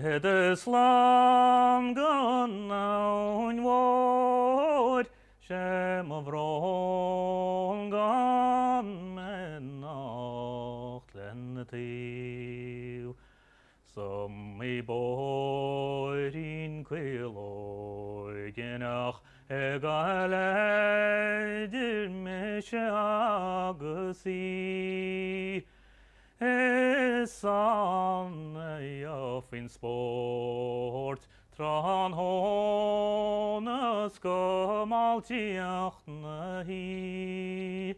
Gedeslam ganaun vår, Shem of gan men nacht lennetiv. Som I borin kveloigenach, Egaleidir meshagasi. Esan jag fin sport, Tran honas gamalt hjärtna hi.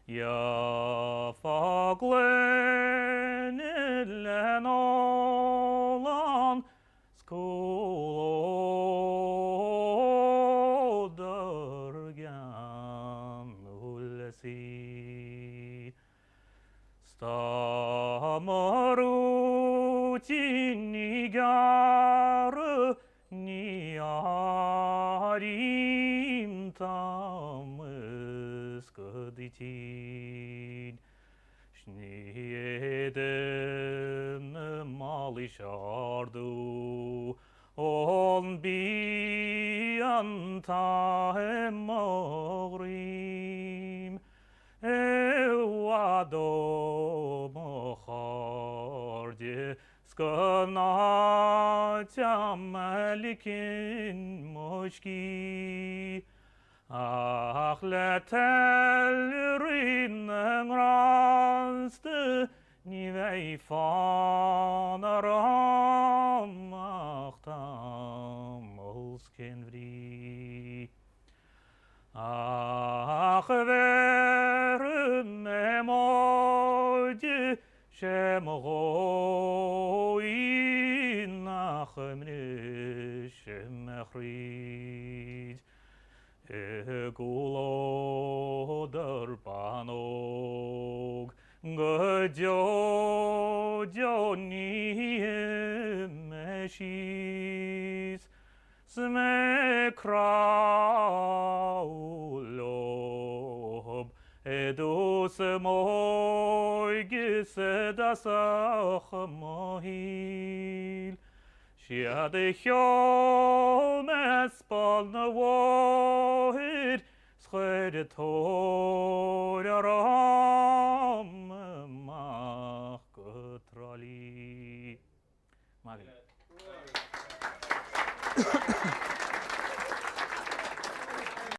Jag faglen illen ålan, skolådörgan ullesi. Stammer ut in I gare, ni arim tamskaditin. Sneden malishardu, on bianta emogrim. Ewadom hardi skanatya malikin moshki. Achletelrin raste nivei fanaram achtam olsken vri. Ach verum emodje shemroi nachem nishem echrid. Egulodar panog Gdjodjoni emeshis Smekraulob Edus moigis edasach mohil Shiadechom espal na wohid Schredet horaram